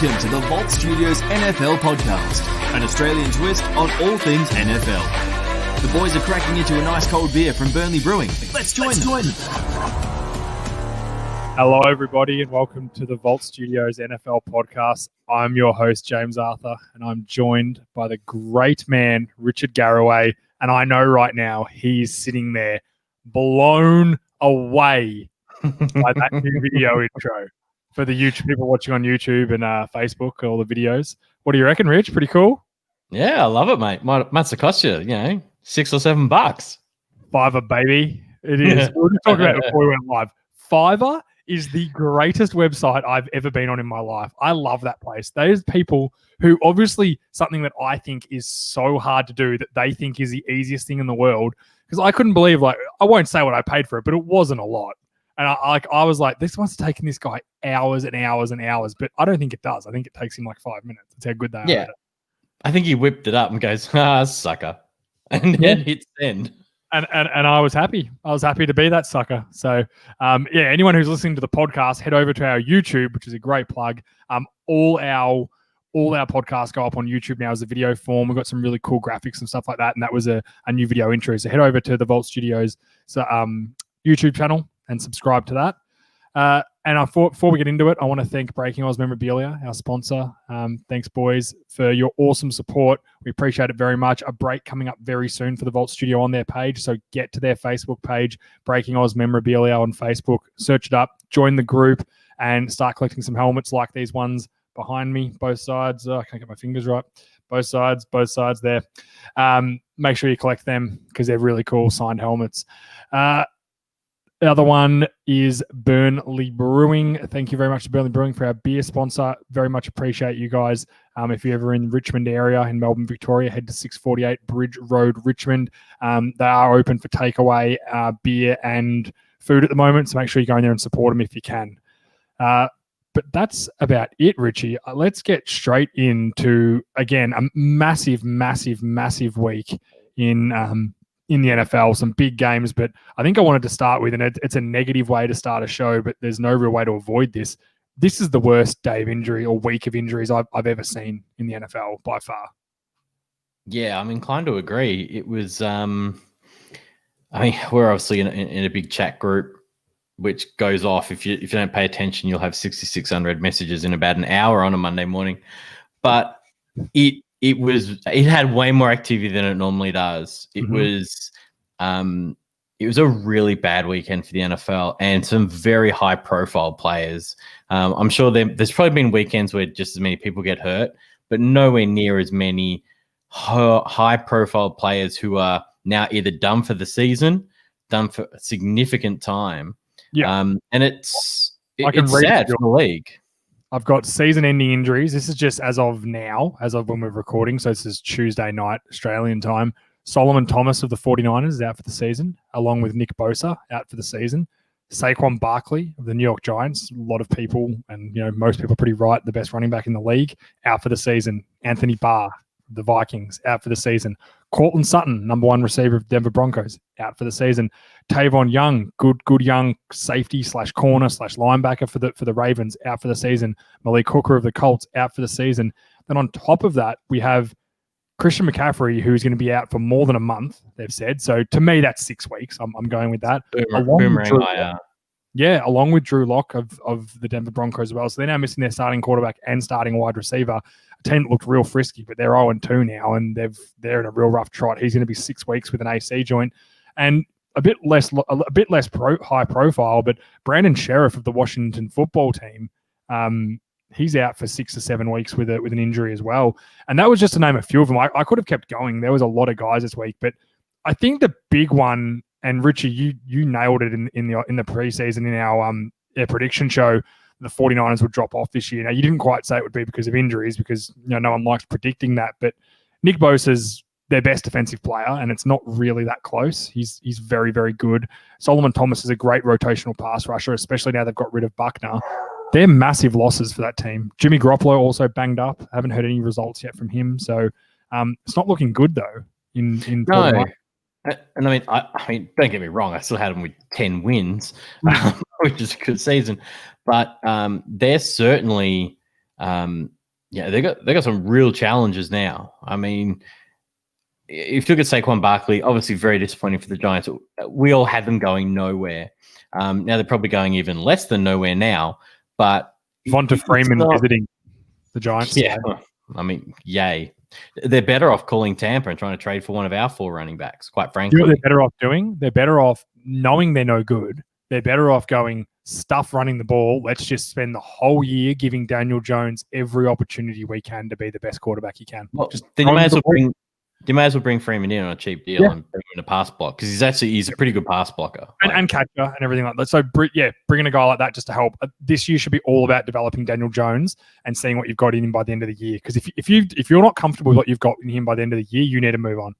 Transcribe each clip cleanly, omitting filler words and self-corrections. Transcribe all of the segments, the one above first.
Welcome to the Vault Studios NFL podcast, an Australian twist on all things NFL. The boys are cracking into a nice cold beer from Burnley Brewing. Let's join them. Hello, everybody, and welcome to the Vault Studios NFL podcast. I'm your host, James Arthur, and I'm joined by the great man, Richard Garraway. And I know right now he's sitting there blown away by that new video intro for the YouTube people watching on YouTube and Facebook, all the videos. What do you reckon, Rich? Pretty cool? Yeah, I love it, mate. Must have cost you, $6 or $7. Fiverr, baby. It is. We were just talking about it before we went live. Fiverr is the greatest website I've ever been on in my life. I love that place. There's people who obviously something that I think is so hard to do that they think is the easiest thing in the world. Because I couldn't believe, I won't say what I paid for it, but it wasn't a lot. And I was like, this must have taken this guy hours and hours and hours, but I don't think it does. I think it takes him like 5 minutes. That's how good they are at it. I think he whipped it up and goes, sucker. And then hit send. And I was happy. I was happy to be that sucker. So, anyone who's listening to the podcast, head over to our YouTube, which is a great plug. All our podcasts go up on YouTube now as a video form. We've got some really cool graphics and stuff like that, and that was a new video intro. So head over to the Vault Studios YouTube channel and subscribe to that. And before we get into it, I want to thank Breaking Oz Memorabilia, our sponsor. Thanks, boys, for your awesome support. We appreciate it very much. A break coming up very soon for the Vault Studio on their page. So get to their Facebook page, Breaking Oz Memorabilia on Facebook. Search it up, join the group, and start collecting some helmets like these ones behind me, both sides. I can't get my fingers right. Both sides there. Make sure you collect them because they're really cool signed helmets. The other one is Burnley Brewing. Thank you very much to Burnley Brewing for our beer sponsor. Very much appreciate you guys. If you're ever in the Richmond area in Melbourne, Victoria, head to 648 Bridge Road, Richmond. They are open for takeaway beer and food at the moment, so make sure you go in there and support them if you can. But that's about it, Richie. Let's get straight into, again, a massive, massive, massive week in the NFL, some big games, but I think I wanted to start with, and it's a negative way to start a show, but there's no real way to avoid this. This is the worst day of injury or week of injuries I've ever seen in the NFL by far. Yeah, I'm inclined to agree. It was, we're obviously in a big chat group, which goes off. If you don't pay attention, you'll have 6,600 messages in about an hour on a Monday morning. But it had way more activity than it normally does. It was a really bad weekend for the NFL and some very high profile players. I'm sure there's probably been weekends where just as many people get hurt, but nowhere near as many high profile players who are now either done for the season, done for a significant time. Yeah. And it's sad for the league. I've got season-ending injuries. This is just as of now, as of when we're recording. So this is Tuesday night, Australian time. Solomon Thomas of the 49ers is out for the season, along with Nick Bosa out for the season. Saquon Barkley of the New York Giants, a lot of people, and most people are pretty right, the best running back in the league, out for the season. Anthony Barr, the Vikings, out for the season. Cortland Sutton, number one receiver of Denver Broncos, out for the season. Tavon Young, good young safety / corner / linebacker for the Ravens, out for the season. Malik Hooker of the Colts, out for the season. Then on top of that, we have Christian McCaffrey, who's going to be out for more than a month, they've said. So to me, that's 6 weeks. I'm going with that. Along with Drew Lock of the Denver Broncos as well. So they're now missing their starting quarterback and starting wide receiver. A team that looked real frisky, but they're 0-2 now, and they're in a real rough trot. He's going to be 6 weeks with an AC joint, and a bit less high profile. But Brandon Sheriff of the Washington football team, he's out for 6 or 7 weeks with an injury as well. And that was just to name a few of them. I could have kept going. There was a lot of guys this week, but I think the big one. And Richie, you nailed it in the preseason in our prediction show. The 49ers would drop off this year. Now, you didn't quite say it would be because of injuries, because no one likes predicting that. But Nick Bosa's their best defensive player, and it's not really that close. He's very, very good. Solomon Thomas is a great rotational pass rusher, especially now they've got rid of Buckner. They're massive losses for that team. Jimmy Garoppolo also banged up. Haven't heard any results yet from him. So it's not looking good though. No. And I mean, don't get me wrong. I still had them with 10 wins, which is a good season. But they're certainly They got some real challenges now. I mean, if you look at Saquon Barkley, obviously very disappointing for the Giants. We all had them going nowhere. Now they're probably going even less than nowhere now. But Vonta Freeman visiting the Giants. Yeah, I mean, yay. They're better off calling Tampa and trying to trade for one of our 4 running backs, quite frankly. You know what they're better off doing? They're better off knowing they're no good. They're better off going, stuff running the ball. Let's just spend the whole year giving Daniel Jones every opportunity we can to be the best quarterback he can. Well, then you may as well bring Freeman in on a cheap deal and bring him in a pass block, because he's a pretty good pass blocker. And catcher and everything like that. So, bringing a guy like that just to help. This year should be all about developing Daniel Jones and seeing what you've got in him by the end of the year. Because if you're not comfortable with what you've got in him by the end of the year, you need to move on.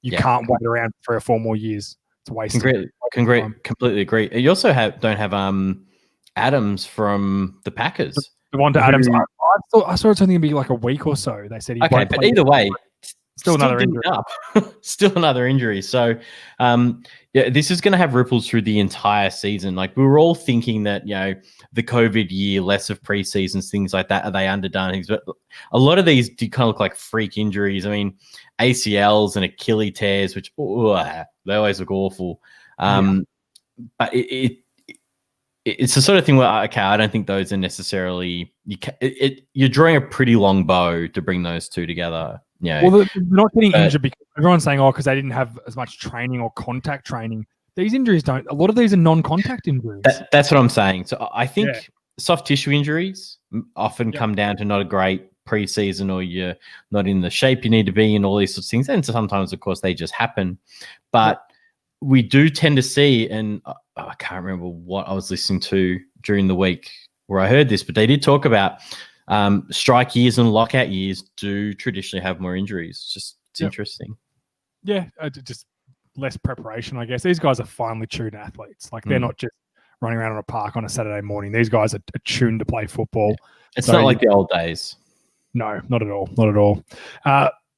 You can't wait around for 3 or 4 more years. It's a waste. Completely agree. You also don't have Adams from the Packers. The one to Adams. I saw it's only going to be like a week or so. They said he won't but play. either way, still another injury. Still another injury. So, this is going to have ripples through the entire season. Like, we were all thinking that, the COVID year, less of preseasons, things like that, are they underdone? But a lot of these do kind of look like freak injuries. I mean, ACLs and Achilles tears, which they always look awful. But it's the sort of thing where, I don't think those are necessarily. You're drawing a pretty long bow to bring those two together. Well, they're not getting injured because everyone's saying, because they didn't have as much training or contact training. These injuries don't. A lot of these are non-contact injuries. That's what I'm saying. So I think soft tissue injuries often come down to not a great preseason, or you're not in the shape you need to be, and all these sorts of things. And sometimes, of course, they just happen. But we do tend to see, and I can't remember what I was listening to during the week where I heard this, but they did talk about strike years and lockout years do traditionally have more injuries. It's interesting. Yeah, just less preparation, I guess. These guys are finely tuned athletes. Like, they're not just running around on a park on a Saturday morning. These guys are tuned to play football. It's not like the old days. No, not at all. Not at all.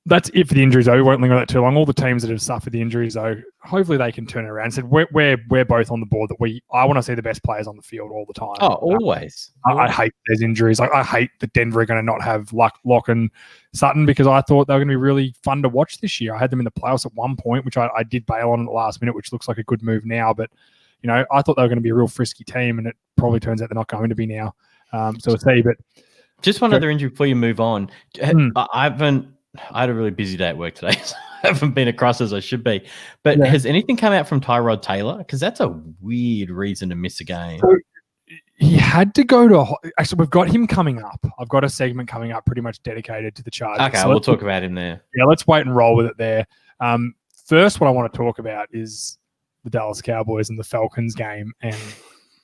That's it for the injuries, though. We won't linger on that too long. All the teams that have suffered the injuries, though, hopefully they can turn it around. So we're both on the board that I want to see the best players on the field all the time. Oh, always. I hate those injuries. I hate that Denver are going to not have Locke and Sutton, because I thought they were going to be really fun to watch this year. I had them in the playoffs at one point, which I did bail on at the last minute, which looks like a good move now. But, I thought they were going to be a real frisky team, and it probably turns out they're not going to be now. So we'll see. But just one other injury before you move on. I had a really busy day at work today, so I haven't been across as I should be. But has anything come out from Tyrod Taylor? Because that's a weird reason to miss a game. So he had to go to. Actually, we've got him coming up. I've got a segment coming up pretty much dedicated to the Chargers. Okay, so we'll talk about him there. Yeah, let's wait and roll with it there. First, what I want to talk about is the Dallas Cowboys and the Falcons game. And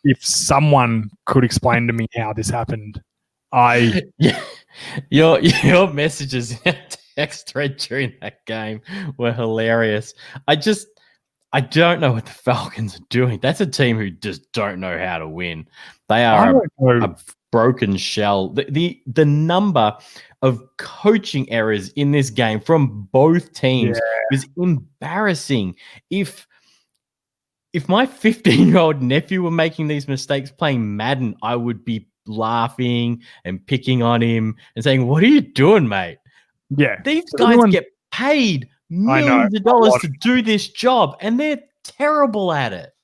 if someone could explain to me how this happened, Your messages in a text thread during that game were hilarious. I don't know what the Falcons are doing. That's a team who just don't know how to win. They are a broken shell. The number of coaching errors in this game from both teams is embarrassing. If my 15-year-old nephew were making these mistakes playing Madden, I would be laughing and picking on him and saying, "What are you doing, mate?" Yeah. These guys get paid millions of dollars to do this job, and they're terrible at it.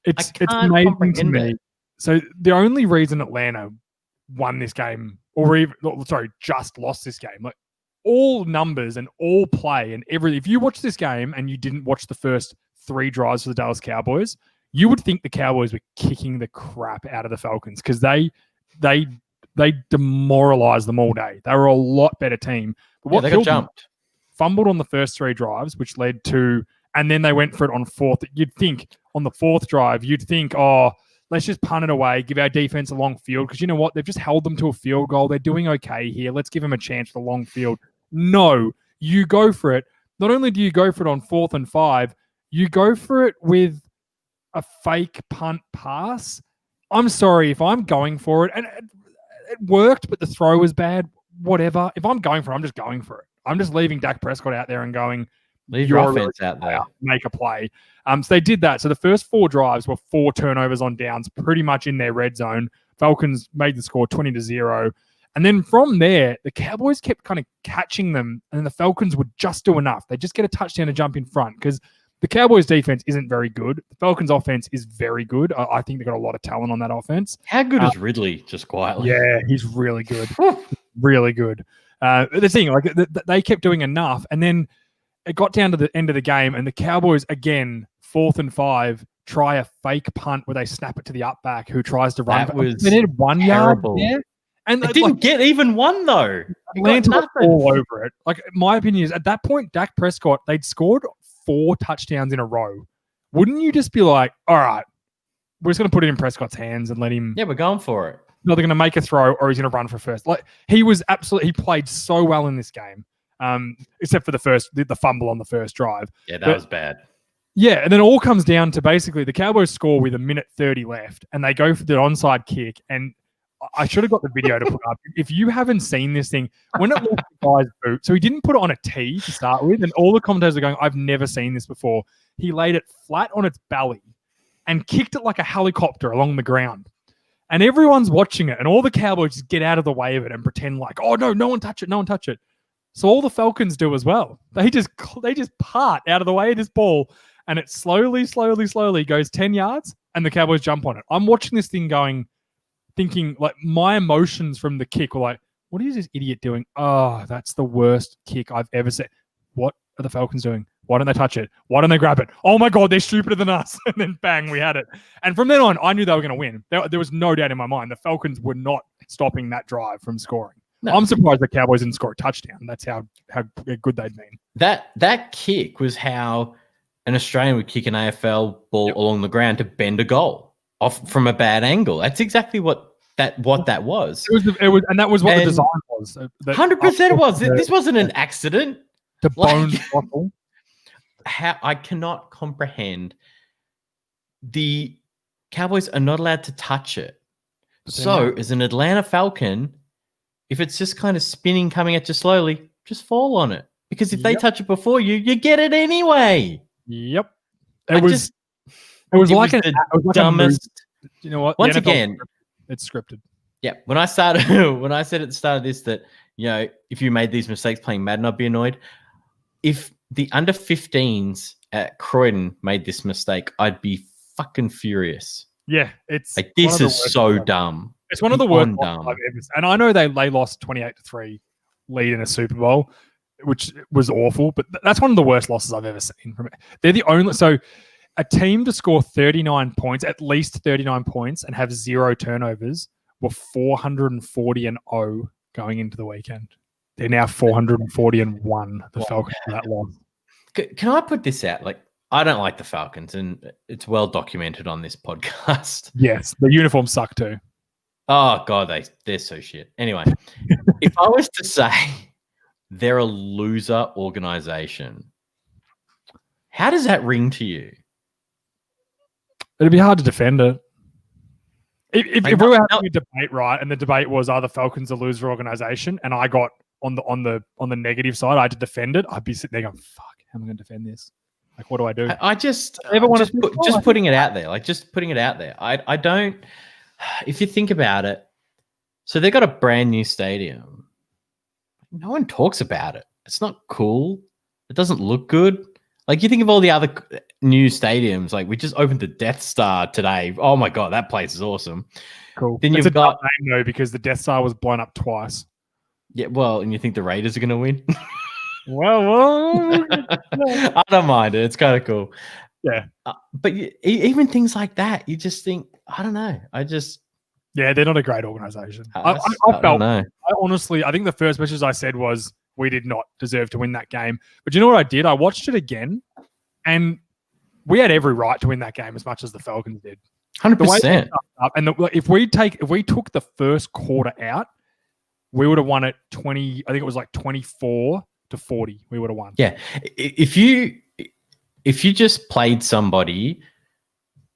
It's amazing to me. So the only reason Atlanta won this game, just lost this game, like all numbers and all play and everything. If you watch this game and you didn't watch the first 3 drives for the Dallas Cowboys, you would think the Cowboys were kicking the crap out of the Falcons, because they demoralized them all day. They were a lot better team. But they got jumped. Fumbled on the first 3 drives, which led to, and then they went for it on 4th. You'd think on the 4th drive, let's just punt it away, give our defense a long field, because you know what? They've just held them to a field goal. They're doing okay here. Let's give them a chance for the long field. No, you go for it. Not only do you go for it on 4th and 5, you go for it with a fake punt pass. I'm sorry, if I'm going for it, and it worked, but the throw was bad, whatever. If I'm going for it, I'm just going for it. I'm just leaving Dak Prescott out there and going, leave your offense out there. Make a play. So they did that. So the first 4 drives were 4 turnovers on downs, pretty much in their red zone. Falcons made the score 20-0. And then from there, the Cowboys kept kind of catching them, and then the Falcons would just do enough. They just get a touchdown to jump in front because the Cowboys defense isn't very good. The Falcons offense is very good. I think they've got a lot of talent on that offense. How good is Ridley, just quietly? Yeah, he's really good. Really good. The thing, like they kept doing enough, and then it got down to the end of the game, and the Cowboys, again, 4th and 5, try a fake punt where they snap it to the up back who tries to run. They needed 1 yard there. And it didn't get even one, though. Atlanta all over it. Like, my opinion is, at that point, Dak Prescott, they'd scored 4 touchdowns in a row. Wouldn't you just be like, all right, we're just going to put it in Prescott's hands and let him... Yeah, we're going for it. No, they're going to make a throw or he's going to run for first. Like, he played so well in this game, except for the fumble on the first drive. Yeah, that was bad. Yeah, and then it all comes down to basically the Cowboys score with 1:30 left, and they go for the onside kick, and I should have got the video to put up. If you haven't seen this thing, when it looked the guy's boot, so he didn't put it on a tee to start with, and all the commentators are going, I've never seen this before. He laid it flat on its belly and kicked it like a helicopter along the ground. And everyone's watching it, and all the Cowboys just get out of the way of it and pretend like, oh, no one touch it, no one touch it. So all the Falcons do as well. They just part out of the way of this ball, and it slowly goes 10 yards, and the Cowboys jump on it. I'm watching this thing thinking, like, my emotions from the kick were like, what is this idiot doing? Oh, that's the worst kick I've ever seen. What are the Falcons doing? Why don't they touch it? Why don't they grab it? Oh my God, they're stupider than us. And then bang, we had it. And from then on, I knew they were going to win. There was no doubt in my mind. The Falcons were not stopping that drive from scoring. No. I'm surprised the Cowboys didn't score a touchdown. That's how good they'd been. That kick was how an Australian would kick an AFL ball along the ground to bend a goal off from a bad angle. That's exactly what that was. It was, and that was what the design was. 100% it was. This wasn't an accident. The bone throttle. How I cannot comprehend the Cowboys are not allowed to touch it. So, as an Atlanta Falcon, if it's just kind of spinning, coming at you slowly, just fall on it. Because if they touch it before you get it anyway. Yep. It was like the dumbest. You know what? Once again, it's scripted. Yeah. When I said at the start of this that, you know, if you made these mistakes playing Madden, I'd be annoyed. If the under 15s at Croydon made this mistake, I'd be fucking furious. Yeah, it's like, this is so dumb. It's one of the worst I've ever seen. And I know they lost 28-3 lead in a Super Bowl, which was awful, but that's one of the worst losses I've ever seen. They're the only a team to score 39 points, at least 39 points, and have 0 turnovers were 440-0 going into the weekend. They're now 440-1. The Falcons for that loss. Can I put this out? Like, I don't like the Falcons, and it's well documented on this podcast. Yes, the uniforms suck too. Oh God, they're so shit. Anyway, if I was to say they're a loser organization, how does that ring to you? It'd be hard to defend it. If we were having a debate, right, and the debate was, are the Falcons a loser organization, and I got on the negative side, I had to defend it, I'd be sitting there going, fuck, how am I going to defend this? Like, what do I do? Just putting it out there. Like, just putting it out there. I don't, if you think about it, so they got a brand new stadium. No one talks about it. It's not cool. It doesn't look good. Like, you think of all the other new stadiums. Like, we just opened the Death Star today. Oh my God, that place is awesome. Cool. Then you've got name though, because the Death Star was blown up twice. Yeah, well, and you think the Raiders are going to win? Well, I don't mind it. It's kind of cool. Yeah. But even things like that, you just think, I don't know. Yeah, they're not a great organization. I don't know. I think the first message I said was, we did not deserve to win that game. But you know what I did? I watched it again, and we had every right to win that game as much as the Falcons did. 100%. And if we took the first quarter out, we would have won it 20. I think it was like 24-40. We would have won. Yeah, if you just played somebody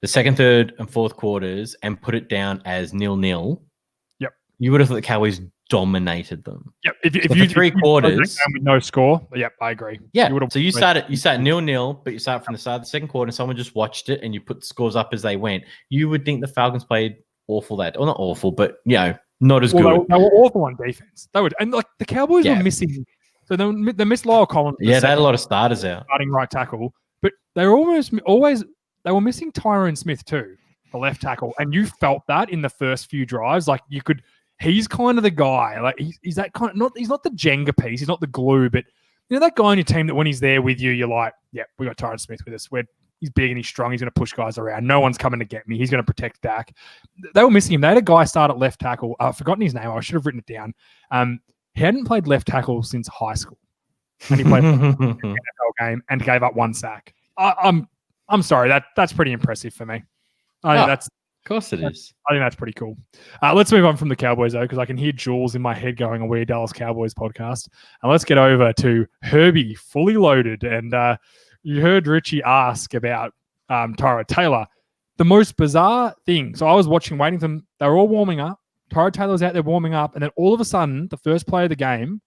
the second, third, and fourth quarters and put it down as 0-0, yep, you would have thought the Cowboys dominated them. Yep. If you three quarters with no score, yep, I agree. Yeah. So you start 0-0, but you start from the start of the second quarter, and someone just watched it, and you put the scores up as they went. You would think the Falcons played awful not awful, but Not as good. They were awful on defense. And like the Cowboys were missing. So they missed Lyle Collins. Yeah, they had a lot of starters out. Starting right tackle. But they were they were missing Tyrone Smith too, the left tackle. And you felt that in the first few drives. Like he's kind of the guy. Like he's that kind of, he's not the Jenga piece. He's not the glue, but that guy on your team that when he's there with you, you're like, yeah, we got Tyrone Smith with us. He's big and he's strong. He's going to push guys around. No one's coming to get me. He's going to protect Dak. They were missing him. They had a guy start at left tackle. I've forgotten his name. I should have written it down. He hadn't played left tackle since high school. And he played an NFL game and gave up 1 sack. I'm sorry. That's pretty impressive for me. Of course it is. I think that's pretty cool. Let's move on from the Cowboys, though, because I can hear Jules in my head going, "We're Dallas Cowboys podcast." And let's get over to Herbie, fully loaded. And you heard Richie ask about Tyrod Taylor. The most bizarre thing. So I was watching, waiting for them. They were all warming up. Tyrod Taylor's out there warming up. And then all of a sudden, the first play of the game,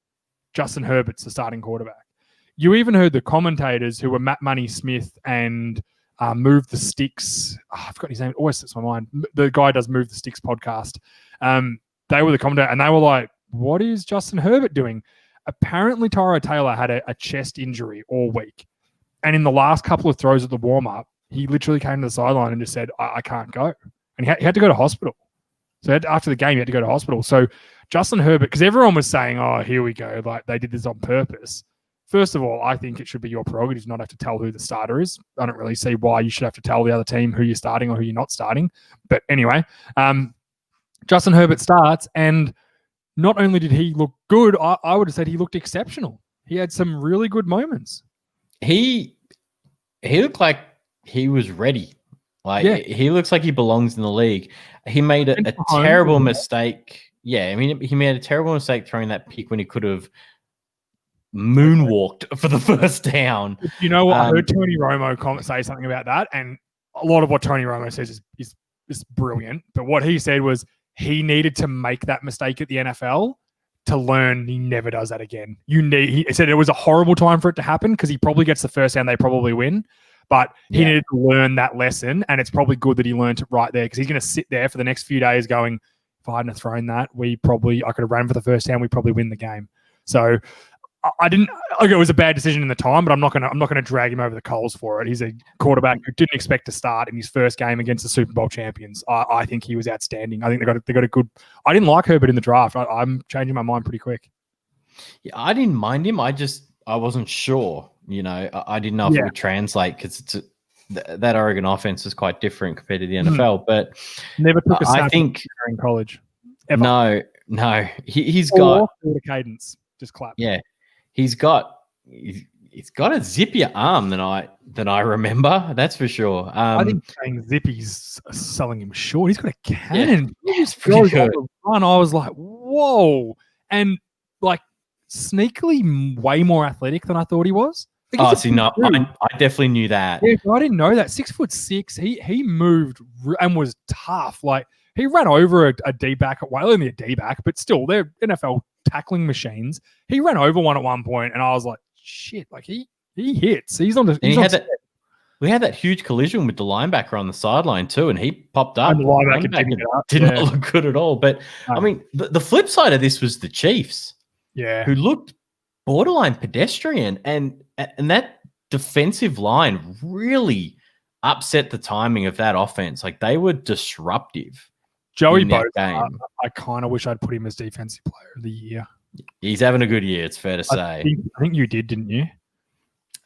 Justin Herbert's the starting quarterback. You even heard the commentators who were Matt Money Smith and Move the Sticks. I forgot his name. It always slips my mind. The guy who does Move the Sticks podcast. They were the commentator, and they were like, "What is Justin Herbert doing?" Apparently, Tyrod Taylor had a chest injury all week. And in the last couple of throws of the warm-up, he literally came to the sideline and just said, I can't go. And he had to go to hospital. So after the game, he had to go to hospital. So Justin Herbert, because everyone was saying, oh, here we go, like they did this on purpose. First of all, I think it should be your prerogative not have to tell who the starter is. I don't really see why you should have to tell the other team who you're starting or who you're not starting. But anyway, Justin Herbert starts, and not only did he look good, I would have said he looked exceptional. He had some really good moments. He looked like he was ready. He looks like he belongs in the league. He made a terrible mistake. Yeah, I mean, he made a terrible mistake throwing that pick when he could have moonwalked for the first down. You know what? I heard Tony Romo say something about that, and a lot of what Tony Romo says is brilliant. But what he said was he needed to make that mistake at the NFL to learn he never does that again. He said it was a horrible time for it to happen because he probably gets the first down, they probably win. But he needed to learn that lesson, and it's probably good that he learned it right there because he's going to sit there for the next few days going, if I hadn't thrown that, I could have ran for the first down, we probably win the game. So I didn't. It was a bad decision in the time, but I'm not going to drag him over the coals for it. He's a quarterback who didn't expect to start in his first game against the Super Bowl champions. I think he was outstanding. I think they got a good. I didn't like Herbert in the draft. I'm changing my mind pretty quick. Yeah, I didn't mind him. I wasn't sure. I didn't know if it would translate because that Oregon offense is quite different compared to the NFL. But never took a snap in college. Ever. No. He's got the cadence. Just clap. Yeah. He's got a zippier arm than I remember. That's for sure. I think saying zippy's selling him short. He's got a cannon. Yeah, he's pretty good. And I was like, whoa. And like sneakily way more athletic than I thought he was. I definitely knew that. Yeah, I didn't know that. 6'6". He moved and was tough. Like he ran over a D-back only a D-back, but still they're NFL tackling machines. He ran over one at one point, and I was like, shit, like he hits. We had that huge collision with the linebacker on the sideline too, and he popped up. And the linebacker did not look good at all. But I mean, the flip side of this was the Chiefs, who looked borderline pedestrian, and that defensive line really upset the timing of that offense. Like they were disruptive. Joey Bosa, I kind of wish I'd put him as defensive player of the year. He's having a good year, it's fair to say. I think you did, didn't you?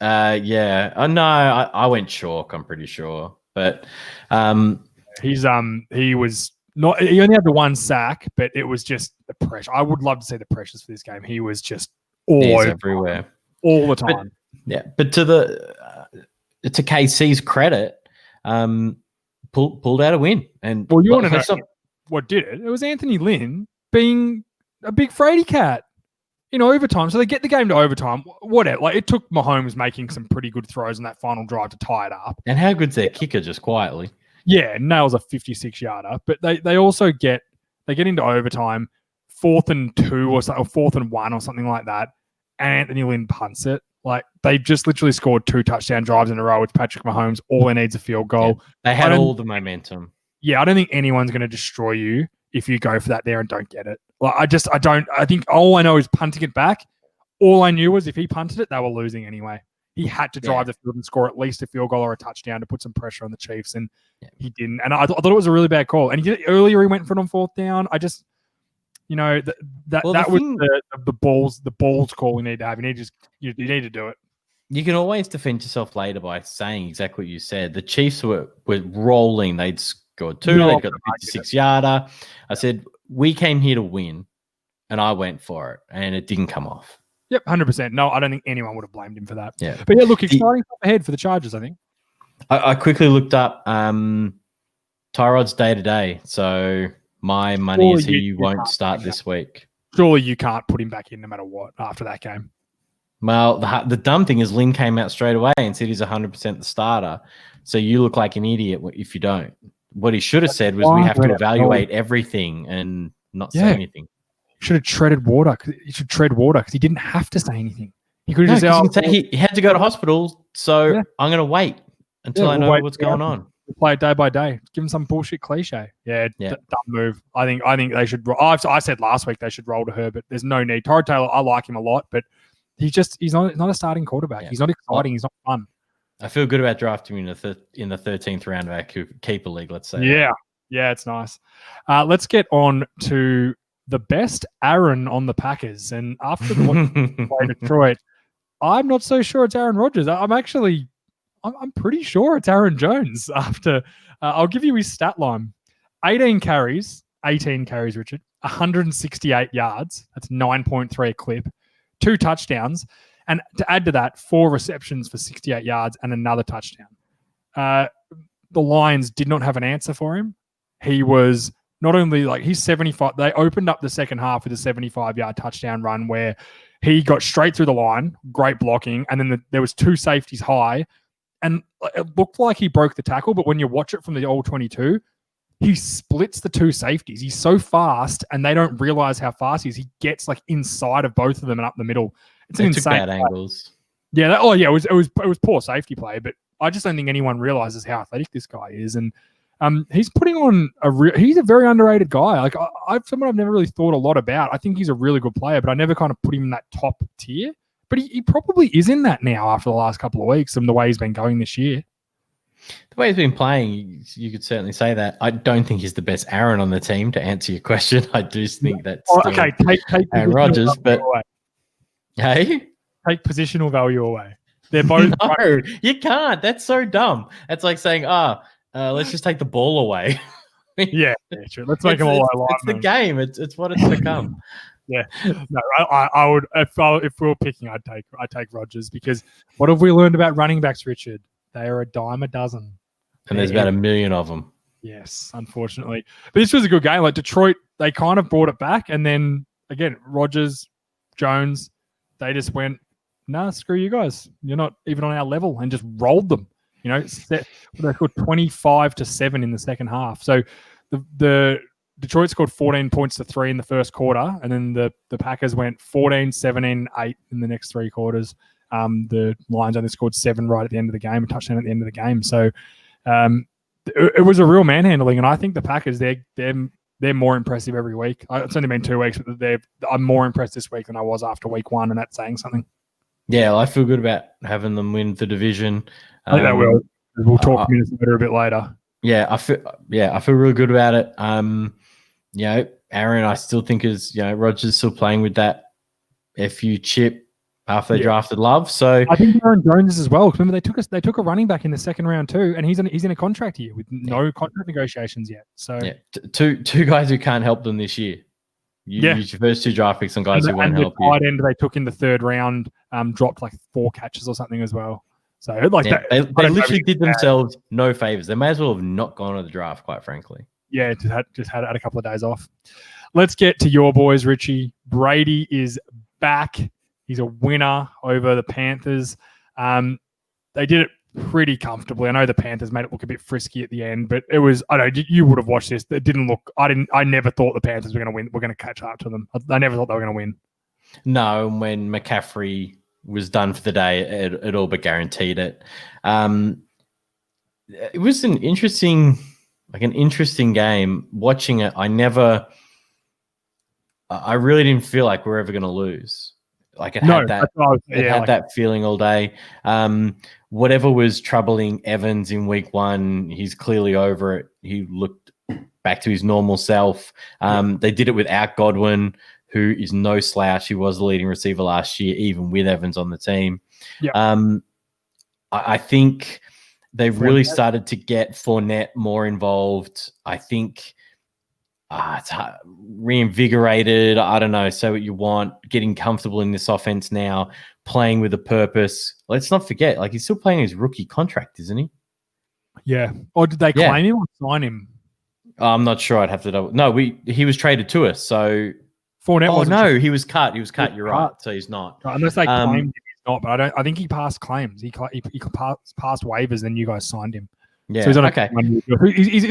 Yeah. Oh, no, I went chalk, I'm pretty sure. But he was not. He only had the 1 sack, but it was just the pressure. I would love to see the pressures for this game. He was just everywhere, all the time. But to KC's credit, pulled out a win. And you want to know what did it? It was Anthony Lynn being a big Frady cat in overtime. So they get the game to overtime. Whatever. Like it took Mahomes making some pretty good throws in that final drive to tie it up. And how good's their kicker just quietly? Yeah, nails a 56-yarder. But they also get into overtime, 4th and 2 or 4th and 1 or something like that. And Anthony Lynn punts it. Like they've just literally scored 2 touchdown drives in a row with Patrick Mahomes. All they need is a field goal. Yeah, they had all the momentum. Yeah, I don't think anyone's going to destroy you if you go for that there and don't get it. Like, I think all I know is punting it back. All I knew was if he punted it, they were losing anyway. He had to drive the field and score at least a field goal or a touchdown to put some pressure on the Chiefs, and he didn't. And I thought it was a really bad call. And earlier he went for it on 4th down. I just, that was the balls call we need to have. You need to do it. You can always defend yourself later by saying exactly what you said. The Chiefs were rolling. They'd scored 2. They got the 56-yarder. I said, we came here to win, and I went for it, and it didn't come off. Yep, 100%. No, I don't think anyone would have blamed him for that. Yeah. But look, exciting stuff ahead for the Chargers, I think. I quickly looked up Tyrod's day-to-day, so my money is he won't start this week. Surely you can't put him back in no matter what after that game. Well, the dumb thing is Lynn came out straight away and said he's 100% the starter, so you look like an idiot if you don't. What he should have said was we have to evaluate everything and not say anything. Should have treaded water. He should tread water because he didn't have to say anything. He could have just said he had to go to hospital, so I'm going to wait until I know what's going on. We'll play it day by day. Give him some bullshit cliche. Dumb move. I think they should. I said last week they should roll to Herbie. There's no need. Tyrod Taylor, I like him a lot, but he's not a starting quarterback. Yeah. He's not exciting. He's not fun. I feel good about drafting him in the 13th round of our keeper league. Let's say. Yeah, it's nice. Let's get on to the best Aaron on the Packers. And after the play Detroit, I'm not so sure it's Aaron Rodgers. I'm pretty sure it's Aaron Jones. After I'll give you his stat line: 18 carries, Richard, 168 yards. That's 9.3 a clip, 2 touchdowns, and to add to that, 4 receptions for 68 yards and another touchdown. The Lions did not have an answer for him. He was not only he's 75. They opened up the second half with a 75-yard touchdown run where he got straight through the line, great blocking, and then there was 2 safeties high, and it looked like he broke the tackle. But when you watch it from the old 22, he splits the 2 safeties. He's so fast, and they don't realize how fast he is. He gets inside of both of them and up the middle. It's an insane bad angles. Yeah. It was poor safety play, but I just don't think anyone realizes how athletic this guy is. And he's putting on he's a very underrated guy. Someone I've never really thought a lot about. I think he's a really good player, but I never kind of put him in that top tier. But he probably is in that now after the last couple of weeks and the way he's been going this year. The way he's been playing, you could certainly say that. I don't think he's the best Aaron on the team, to answer your question. I do think that's okay. Take Aaron Rodgers, but away. Hey, take positional value away. They're both. No, you can't. That's so dumb. That's like saying, let's just take the ball away. Yeah, true. Let's make them all alive. It's the game. It's what it's become. Yeah, no, I would if we were picking, I'd take Rodgers, because what have we learned about running backs, Richard? They are a dime a dozen, and there's about 1 million of them. Yes, unfortunately, but this was a good game. Detroit, they kind of brought it back, and then again, Rodgers, Jones, they just went, nah, screw you guys. You're not even on our level, and just rolled them. They scored 25-7 in the second half. So the Detroit scored 14 points to 3 in the first quarter, and then the Packers went 14, 17, 8 in the next 3 quarters. The Lions only scored 7 right at the end of the game, a touchdown at the end of the game. So it was a real manhandling, and I think the Packers, they're more impressive every week. It's only been 2 weeks, but I'm more impressed this week than I was after week 1, and that's saying something. Yeah, well, I feel good about having them win the division. I think that we'll talk Minnesota a bit later. Yeah, I feel really good about it. Aaron, I still think Rodgers still playing with that FU chip after they drafted Love. So I think Aaron Jones as well. Remember, they took a running back in the second round too, and he's in a contract year with no contract negotiations yet. So two guys who can't help them this year. Use your first 2 draft picks on guys who won't help you. And the tight end they took in the third round dropped 4 catches or something as well. So they literally did themselves no favors. They may as well have not gone to the draft, quite frankly. Yeah, just had a couple of days off. Let's get to your boys, Richie. Brady is back. He's a winner over the Panthers. They did it pretty comfortably. I know the Panthers made it look a bit frisky at the end, but it was, I know you would have watched this. It didn't look, I never thought the Panthers were going to win. We're going to catch up to them. I never thought they were going to win. No, when McCaffrey was done for the day, it all but guaranteed it. It was an interesting like an interesting game. Watching it, I really didn't feel like we're ever going to lose. Like it had that feeling all day. Whatever was troubling Evans in week 1, he's clearly over it. He looked back to his normal self. They did it without Godwin, who is no slouch. He was the leading receiver last year, even with Evans on the team. I think they've really started to get Fournette more involved. I think it's reinvigorated. I don't know. Say what you want. Getting comfortable in this offense now, playing with a purpose. Let's not forget, like he's still playing his rookie contract, isn't he? Yeah. Or did they claim him or sign him? I'm not sure. I'd have to double. No, he was traded to us. So Fournette he was cut. He was cut. You're right. So he's not. Unless they claimed him, he's not. But I think he passed claims. He passed waivers, then you guys signed him. Yeah. So he's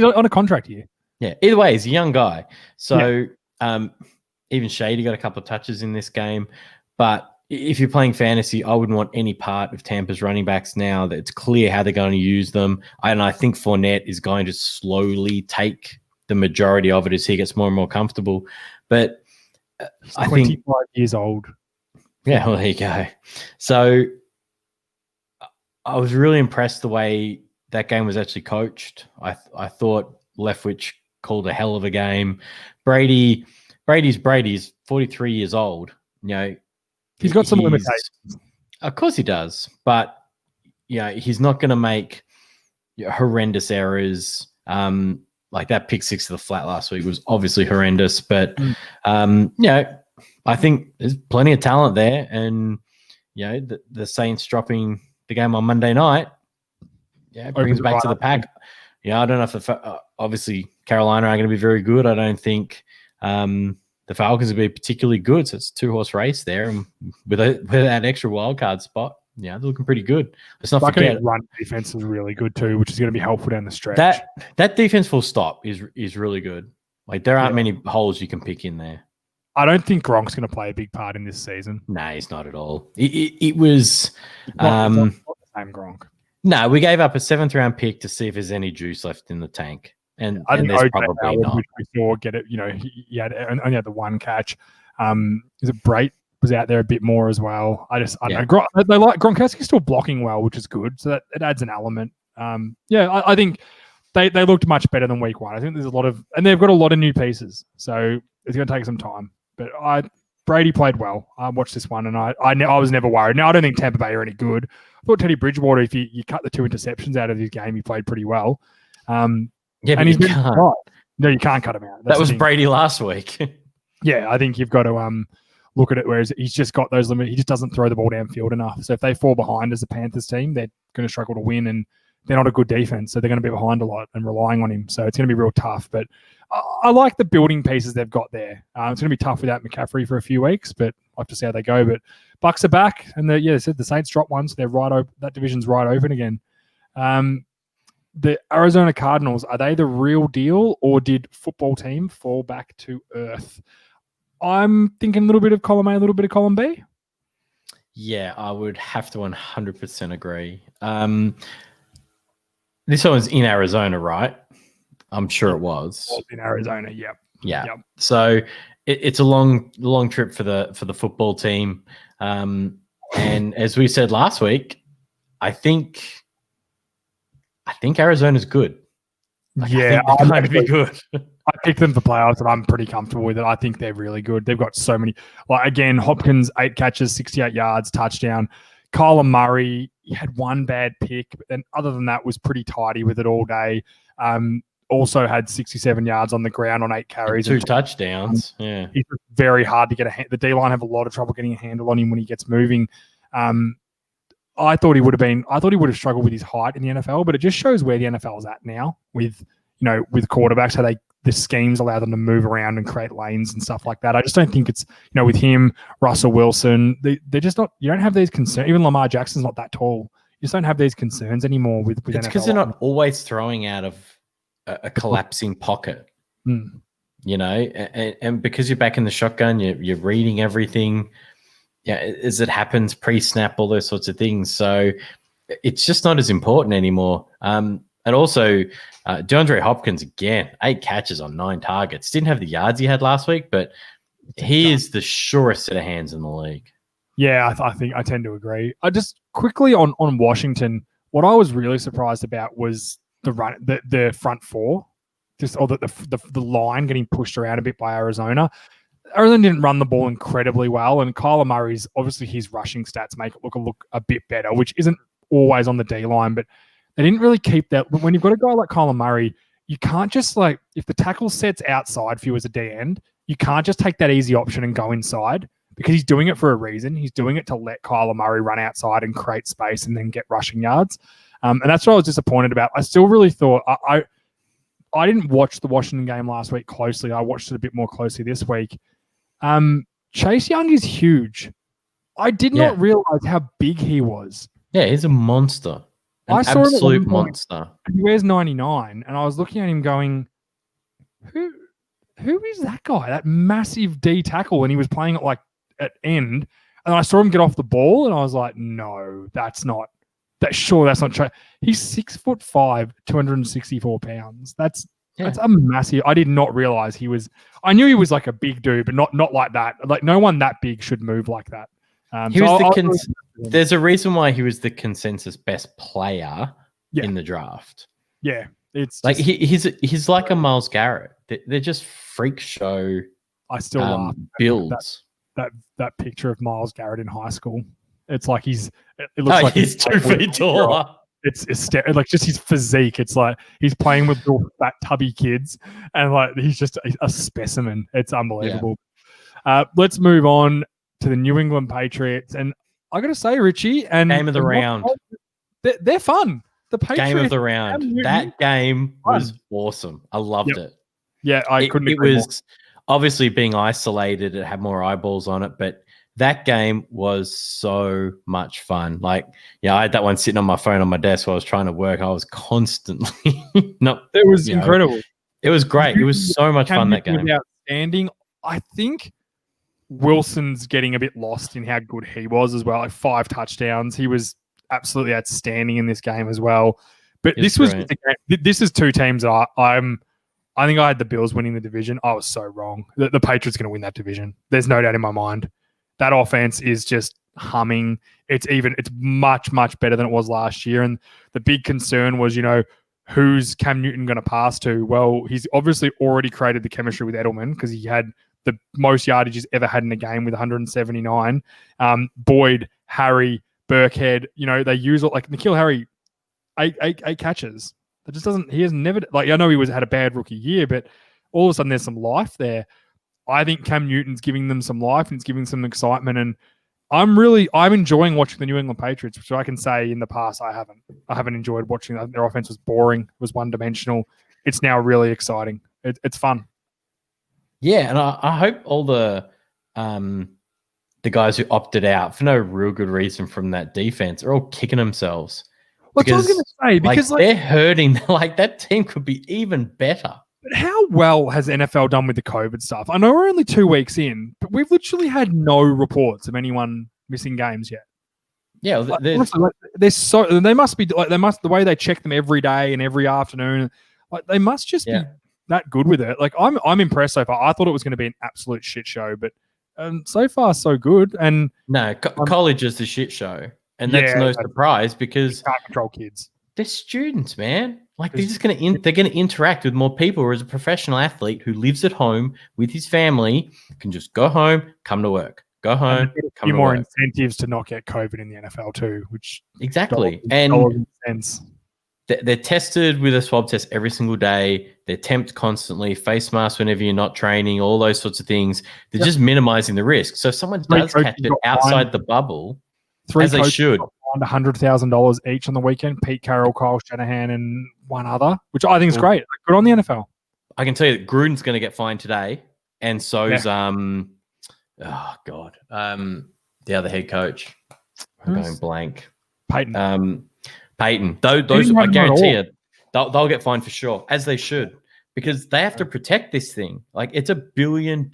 on a contract here. Yeah. Either way, he's a young guy. So even Shady got a couple of touches in this game. But if you're playing fantasy, I wouldn't want any part of Tampa's running backs now. That it's clear how they're going to use them. And I think Fournette is going to slowly take the majority of it as he gets more and more comfortable. But he's 25 years old. Yeah, well, there you go. So I was really impressed the way that game was actually coached. I thought Leftwich called a hell of a game. Brady's 43 years old. You know, he's got some limitations. Of course he does. But, you know, he's not going to make horrendous errors. Like that pick 6 to the flat last week was obviously horrendous. But, you know, I think there's plenty of talent there. And, you know, the Saints dropping the game on Monday night, brings back to the pack. Yeah, I don't know if obviously Carolina are going to be very good. I don't think the Falcons will be particularly good. So it's a 2-horse race there. And with that extra wild card spot, they're looking pretty good. Let's not forget run defense is really good too, which is going to be helpful down the stretch. That defense full stop is really good. Like there aren't many holes you can pick in there. I don't think Gronk's going to play a big part in this season. No, he's not at all. It was not the same Gronk. No, we gave up a 7th-round pick to see if there's any juice left in the tank, and there's probably not. We saw get it. You know, he only had the one catch. Is it Brait was out there a bit more as well? I don't know. They like Gronkowski's still blocking well, which is good. So that it adds an element. I think they looked much better than week 1. I think there's a lot of, and they've got a lot of new pieces, so it's going to take some time. But Brady played well. I watched this one, and I was never worried. Now I don't think Tampa Bay are any good. I thought Teddy Bridgewater, if you cut the 2 interceptions out of his game, he played pretty well. And he's been right. No, you can't cut him out. That was Brady last week. Yeah, I think you've got to look at it. Whereas he's just got those limits. He just doesn't throw the ball downfield enough. So if they fall behind as a Panthers team, they're going to struggle to win, and they're not a good defense, so they're going to be behind a lot and relying on him. So it's going to be real tough. But I like the building pieces they've got there. It's going to be tough without McCaffrey for a few weeks, but I'll have to see how they go. But Bucks are back, and they said the Saints dropped one, so they're right open. That division's right open again. The Arizona Cardinals, are they the real deal, or did football team fall back to earth? I'm thinking a little bit of column A, a little bit of column B. Yeah, I would have to 100% agree. This one was in Arizona, right? I'm sure it was. In Arizona, yep. Yeah. Yep. So it's a long trip for the football team. And as we said last week, I think Arizona's good. I think they're going to be good. I picked them for playoffs, and I'm pretty comfortable with it. I think they're really good. They've got so many. Like again, Hopkins 8 catches, 68 yards, touchdown. Kyler Murray, he had one bad pick, but then other than that, was pretty tidy with it all day. Also had 67 yards on the ground on 8 carries. And 2 touchdowns. Yeah. He's very hard to get the D-line have a lot of trouble getting a handle on him when he gets moving. I thought he would have struggled with his height in the NFL, but it just shows where the NFL is at now with quarterbacks, how the schemes allow them to move around and create lanes and stuff like that. I just don't think it's, with him, Russell Wilson, they're just not, you don't have these concerns. Even Lamar Jackson's not that tall. You just don't have these concerns anymore with it's NFL. because they're not always throwing out of a collapsing pocket, and because you're back in the shotgun, you're reading everything. Yeah, as it happens pre-snap, all those sorts of things. So it's just not as important anymore. And also, DeAndre Hopkins, again, 8 catches on 9 targets. Didn't have the yards he had last week, but he is the surest set of hands in the league. Yeah, I think I tend to agree. I just quickly on Washington, what I was really surprised about was the front four, the line getting pushed around a bit by Arizona. Arizona didn't run the ball incredibly well, and Kyler Murray's obviously his rushing stats make it look a bit better, which isn't always on the D line, but they didn't really keep that. When you've got a guy like Kyler Murray, you can't just if the tackle set's outside for you as a D end, you can't just take that easy option and go inside because he's doing it for a reason. He's doing it to let Kyler Murray run outside and create space and then get rushing yards. And that's what I was disappointed about. I still really thought I didn't watch the Washington game last week closely. I watched it a bit more closely this week. Chase Young is huge. I did not realize how big he was. Yeah, he's a monster. An absolute monster. He wears 99, and I was looking at him going, who is that guy? That massive D tackle, and he was playing it at end. And I saw him get off the ball, and I was like, no, that's not. That's not true. He's 6'5", 264 pounds. That's a massive. I did not realize he was. I knew he was like a big dude, but not like that. Like no one that big should move like that. There's a reason why he was the consensus best player in the draft. Yeah, it's like he's like a Myles Garrett. They're just freak show. I still laugh builds that picture of Myles Garrett in high school. It's like it looks like he's 2 feet taller. It's like just his physique. It's like he's playing with little fat tubby kids, and like he's just a specimen. It's unbelievable. Yeah. Let's move on to the New England Patriots, and I got to say, Richie, and game of the round. They're fun. The Patriots game of the round. That game was awesome. I loved it. Yeah, I couldn't. It was obviously being isolated. It had more eyeballs on it, but that game was so much fun. Like, I had that one sitting on my phone on my desk while I was trying to work. I was constantly it was incredible. It was great. It was so much fun, that game. Outstanding. I think Wilson's getting a bit lost in how good he was as well. Like 5 touchdowns. He was absolutely outstanding in this game as well. But this was just a game. This is 2 teams that I think I had the Bills winning the division. I was so wrong. The Patriots going to win that division. There's no doubt in my mind. That offense is just humming. It's much, much better than it was last year. And the big concern was, who's Cam Newton going to pass to? Well, he's obviously already created the chemistry with Edelman because he had the most yardage he's ever had in a game with 179. Boyd, Harry, Burkhead, they use it like N'Keal Harry, eight catches. That just doesn't. He has never I know he had a bad rookie year, but all of a sudden there's some life there. I think Cam Newton's giving them some life and it's giving some excitement, and I'm enjoying watching the New England Patriots, which I can say in the past I haven't enjoyed watching. Their offense was boring, was one-dimensional. It's now really exciting. It's fun. Yeah, and I hope all the guys who opted out for no real good reason from that defense are all kicking themselves. Well, that's what I was going to say, because they're hurting. Like that team could be even better. But how well has NFL done with the COVID stuff? I know we're only 2 weeks in, but we've literally had no reports of anyone missing games yet. Yeah, they must be the way they check them every day and every afternoon. Like they must just be that good with it. Like I'm impressed so far. I thought it was going to be an absolute shit show, but so far so good. And no, college is the shit show, and that's no surprise because you can't control kids. They're students, man. Like they're just they're going to interact with more people. Whereas a professional athlete who lives at home with his family can just go home, come to work, go home, come to more work. Incentives to not get COVID in the NFL too, which exactly and they're tested with a swab test every single day. They're temped constantly, face masks whenever you're not training, all those sorts of things. They're just minimizing the risk. So if someone does catch it outside the bubble, as they should. $100,000 each on the weekend. Pete Carroll, Kyle Shanahan, and one other, which I think is great. Good on the NFL. I can tell you that Gruden's going to get fined today, and so's the other head coach. I'm going blank. Peyton. Peyton. Those I guarantee you, they'll get fined for sure, as they should, because they have to protect this thing. Like it's $1 billion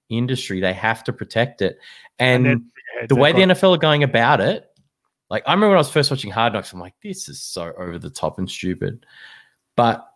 industry. They have to protect it, and the way the NFL are going about it. Like, I remember when I was first watching Hard Knocks, I'm like, this is so over the top and stupid. But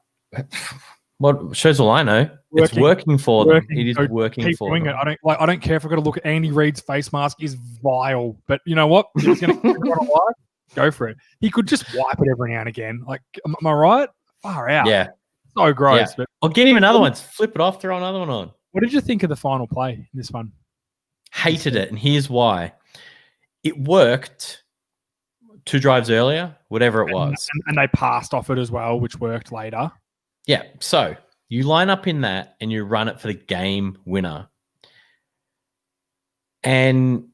what shows all I know, it's working for them. It is working for them. I don't care if I've got to look at Andy Reid's face mask is vile, but you know what? If he's going to go for it. He could just wipe it every now and again. Like, am I right? Far out. Yeah. So gross. Yeah. But I'll get him another one. Flip it off, throw another one on. what did you think of the final play in this one? Hated it, and here's why. It worked 2 drives earlier, whatever it was. And they passed off it as well, which worked later. Yeah, so you line up in that and you run it for the game winner. And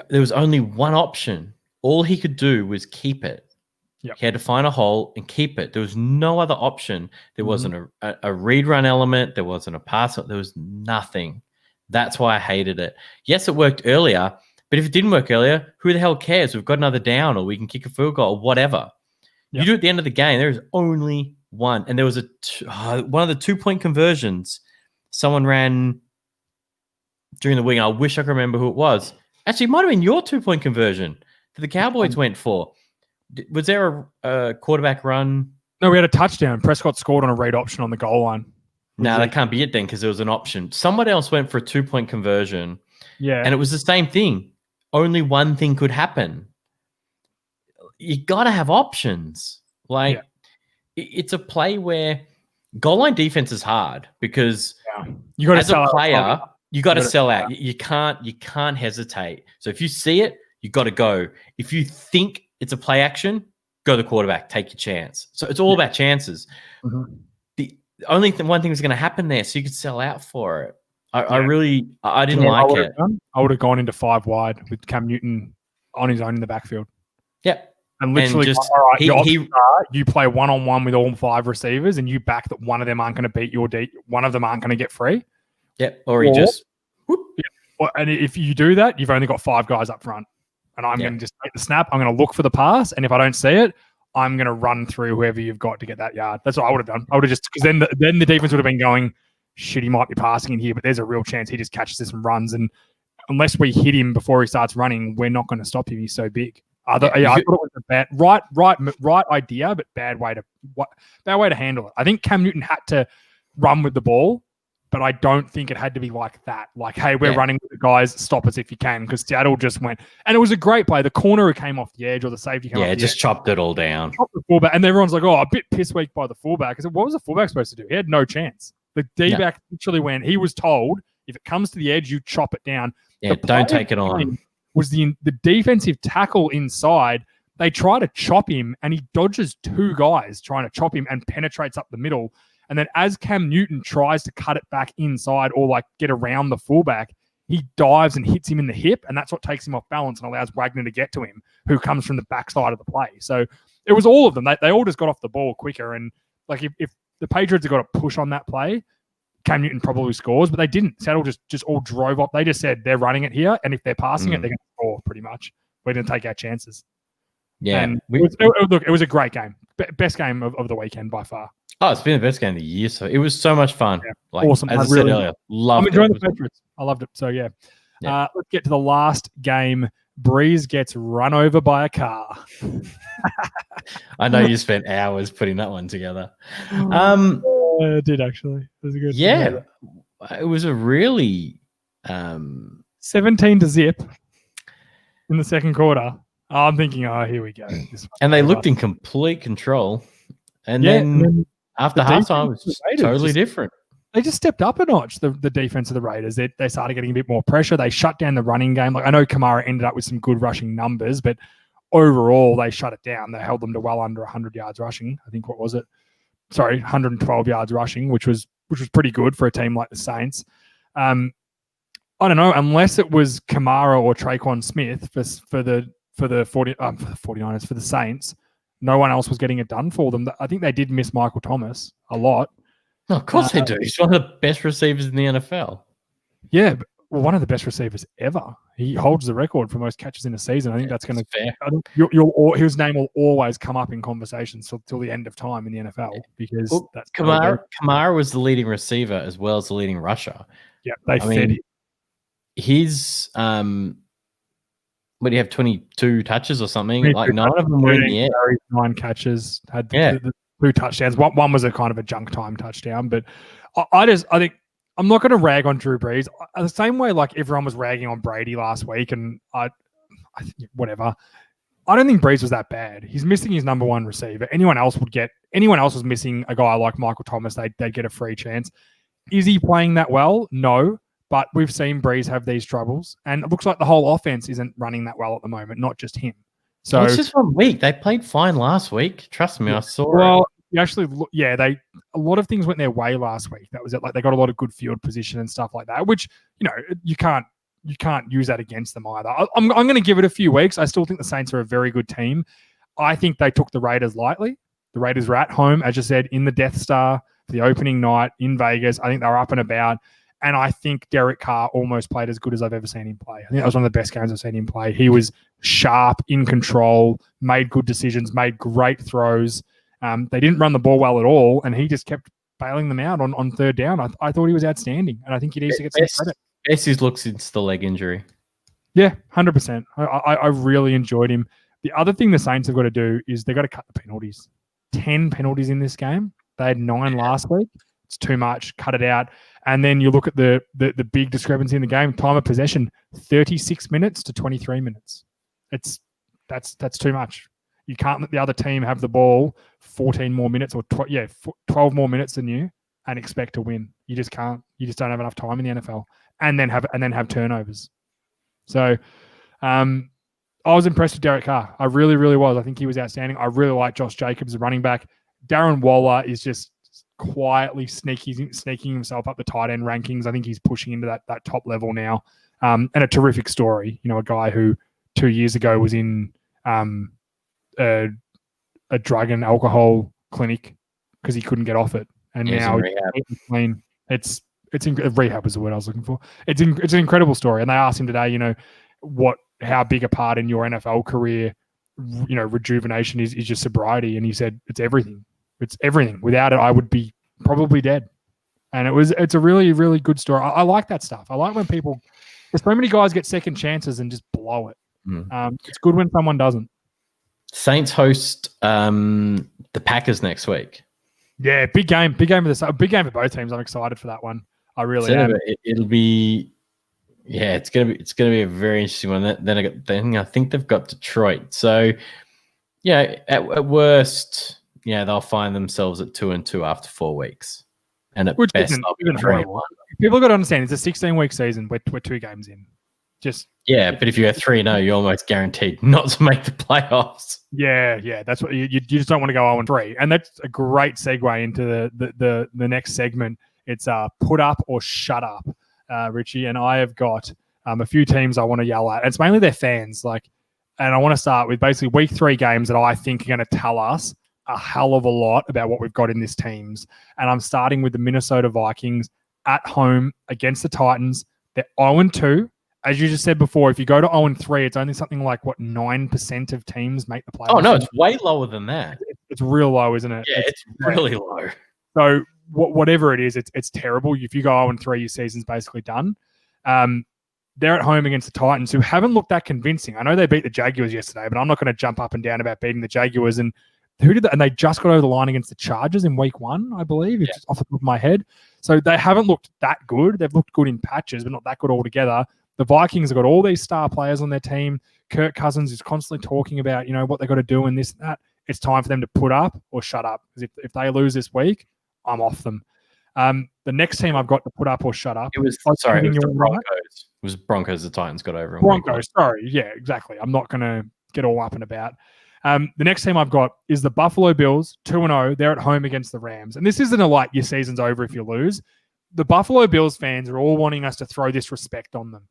there was only one option. All he could do was keep it. Yep. He had to find a hole and keep it. There was no other option. There wasn't a read run element. There wasn't a pass. There was nothing. That's why I hated it. Yes, it worked earlier, but if it didn't work earlier, who the hell cares? We've got another down, or we can kick a field goal, or whatever. Yep. You do it at the end of the game, there is only one. And there was one of the 2-point conversions someone ran during the week. I wish I could remember who it was. Actually, it might have been your 2-point conversion that the Cowboys went for. Was there a quarterback run? No, we had a touchdown. Prescott scored on a read option on the goal line. No, that can't be it then, because there was an option. Someone else went for a 2-point conversion. Yeah. And it was the same thing. Only one thing could happen. You got to have options. Like, it's a play where goal line defense is hard because you got to as sell a player, out. you got to sell out. You can't hesitate. So if you see it, you got to go. If you think it's a play action, go to the quarterback. Take your chance. So it's all about chances. Mm-hmm. The only one thing was going to happen there, so you could sell out for it. I didn't like it. I would have gone into 5 wide with Cam Newton on his own in the backfield. Yep. And literally, just, all right, you play 1-on-1 with all 5 receivers, and you back that one of them aren't going to beat your D. One of them aren't going to get free. Yep. Or he just. And if you do that, you've only got 5 guys up front. And I'm going to just take the snap. I'm going to look for the pass, and if I don't see it, I'm going to run through whoever you've got to get that yard. That's what I would have done. I would have just, because then the defense would have been going, shit, he might be passing in here, but there's a real chance he just catches this and runs. And unless we hit him before he starts running, we're not going to stop him. He's so big. I thought it was a bad, right idea, but bad way to handle it. I think Cam Newton had to run with the ball, but I don't think it had to be like that. Like, hey, we're running with the guys, stop us if you can, because Seattle just went. And it was a great play. The corner who came off the edge, or the safety came off the edge. Just chopped it all down. Chopped the fullback, and everyone's like, oh, a bit piss weak by the fullback. I said, what was the fullback supposed to do? He had no chance. The D-back literally went, he was told, if it comes to the edge, you chop it down. Yeah, don't take it on. Was the defensive tackle inside. They try to chop him, and he dodges 2 guys trying to chop him and penetrates up the middle. And then as Cam Newton tries to cut it back inside or like get around the fullback, he dives and hits him in the hip, and that's what takes him off balance and allows Wagner to get to him, who comes from the backside of the play. So it was all of them. They all just got off the ball quicker. And like if the Patriots have got a push on that play, Cam Newton probably scores, but they didn't. Seattle just all drove up. They just said they're running it here, and if they're passing it, they're going to score pretty much. We're going to take our chances. Yeah. And it was a great game. Best game of the weekend by far. Oh, it's been the best game of the year. So it was so much fun. Yeah. Like, awesome. As I said earlier, loved it. I'm enjoying the Patriots. I loved it. So, yeah. Let's get to the last game. Breeze gets run over by a car. I know you spent hours putting that one together. I did, actually. It was a good one. It was a really 17-0 in the second quarter. I'm thinking, here we go. And they looked in complete control. And then after halftime, it was just totally different. They just stepped up a notch, the defense of the Raiders. They started getting a bit more pressure. They shut down the running game. Like, I know Kamara ended up with some good rushing numbers, but overall, they shut it down. They held them to well under 100 yards rushing. I think, 112 yards rushing, which was pretty good for a team like the Saints. I don't know, unless it was Kamara or Traquan Smith for the 49ers, for the Saints, no one else was getting it done for them. I think they did miss Michael Thomas a lot. No, of course they do. He's one of the best receivers in the NFL. Yeah, one of the best receivers ever. He holds the record for most catches in a season. I think that's going to fair. His name will always come up in conversations till the end of time in the NFL, because that's Kamara was the leading receiver as well as the leading rusher. Yeah, they fed him. His what do you have, 22 touches or something? Like 9 of them were in the air. 9 catches, had Yeah. the 2 touchdowns. One was a kind of a junk time touchdown, but I think I'm not going to rag on Drew Brees the same way like everyone was ragging on Brady last week, and whatever. I don't think Brees was that bad. He's missing his number 1 receiver. Anyone else was missing a guy like Michael Thomas, they'd get a free chance. Is he playing that well? No. But we've seen Brees have these troubles, and it looks like the whole offense isn't running that well at the moment, not just him. So it's just 1 week. They played fine last week. Trust me, I saw it. Well, you actually, a lot of things went their way last week. That was it. Like they got a lot of good field position and stuff like that, which you can't use that against them either. I'm going to give it a few weeks. I still think the Saints are a very good team. I think they took the Raiders lightly. The Raiders were at home, as you said, in the Death Star for the opening night in Vegas. I think they were up and about. And I think Derek Carr almost played as good as I've ever seen him play. I think that was one of the best games I've seen him play. He was sharp, in control, made good decisions, made great throws. They didn't run the ball well at all, and he just kept bailing them out on third down. I thought he was outstanding, and I think he needs to get some credit. Best his look since the leg injury. Yeah, 100%. I really enjoyed him. The other thing the Saints have got to do is they've got to cut the penalties. 10 penalties in this game. They had 9 last week. It's too much. Cut it out. And then you look at the big discrepancy in the game. Time of possession, 36 minutes to 23 minutes. That's too much. You can't let the other team have the ball 14 more minutes or 12 more minutes than you and expect to win. You just can't. You just don't have enough time in the NFL. And then have turnovers. So I was impressed with Derek Carr. I really, really was. I think he was outstanding. I really like Josh Jacobs, the running back. Darren Waller is just quietly sneaking himself up the tight end rankings. I think he's pushing into that top level now. And a terrific story. A guy who 2 years ago was in a drug and alcohol clinic because he couldn't get off it, and now he's clean. Rehab was the word I was looking for. It's an incredible story. And they asked him today, how big a part in your NFL career, rejuvenation is your sobriety, and he said it's everything. It's everything. Without it, I would be probably dead. And it's a really, really good story. I like that stuff. I like when there's so many guys get second chances and just blow it. It's good when someone doesn't. Saints host the Packers next week. Yeah, big game. Big game for both teams. I'm excited for that one. I really am. It'll be, it's gonna be a very interesting one. Then I think they've got Detroit. So at worst, they'll find themselves at 2-2 after 4 weeks, and at best they'll be 3-1. People got to understand it's a 16-week season. We're 2 games in. But if you're 3-0, you're almost guaranteed not to make the playoffs. Yeah. That's what you just don't want to go 0-3, and that's a great segue into the next segment. It's put up or shut up, Richie, and I have got a few teams I want to yell at. It's mainly their fans, and I want to start with basically week 3 games that I think are going to tell us a hell of a lot about what we've got in this teams. And I'm starting with the Minnesota Vikings at home against the Titans. They're 0-2. As you just said before, if you go to 0-3, it's only something like 9% of teams make the playoffs. Oh no, it's way lower than that. It's real low, isn't it? Yeah, it's really low. So whatever it is, it's terrible. If you go 0-3, your season's basically done. They're at home against the Titans, who haven't looked that convincing. I know they beat the Jaguars yesterday, but I'm not going to jump up and down about beating the Jaguars. And who did that? And they just got over the line against the Chargers in week 1, I believe. It's off the top of my head. So they haven't looked that good. They've looked good in patches, but not that good altogether. The Vikings have got all these star players on their team. Kirk Cousins is constantly talking about, what they've got to do and this and that. It's time for them to put up or shut up. Because if they lose this week, I'm off them. The next team I've got to put up or shut up. It was the Broncos. It was Broncos the Titans got over. Broncos, sorry. Yeah, exactly. I'm not going to get all up and about. The next team I've got is the Buffalo Bills, 2-0. They're at home against the Rams. And this isn't your season's over if you lose. The Buffalo Bills fans are all wanting us to throw this respect on them.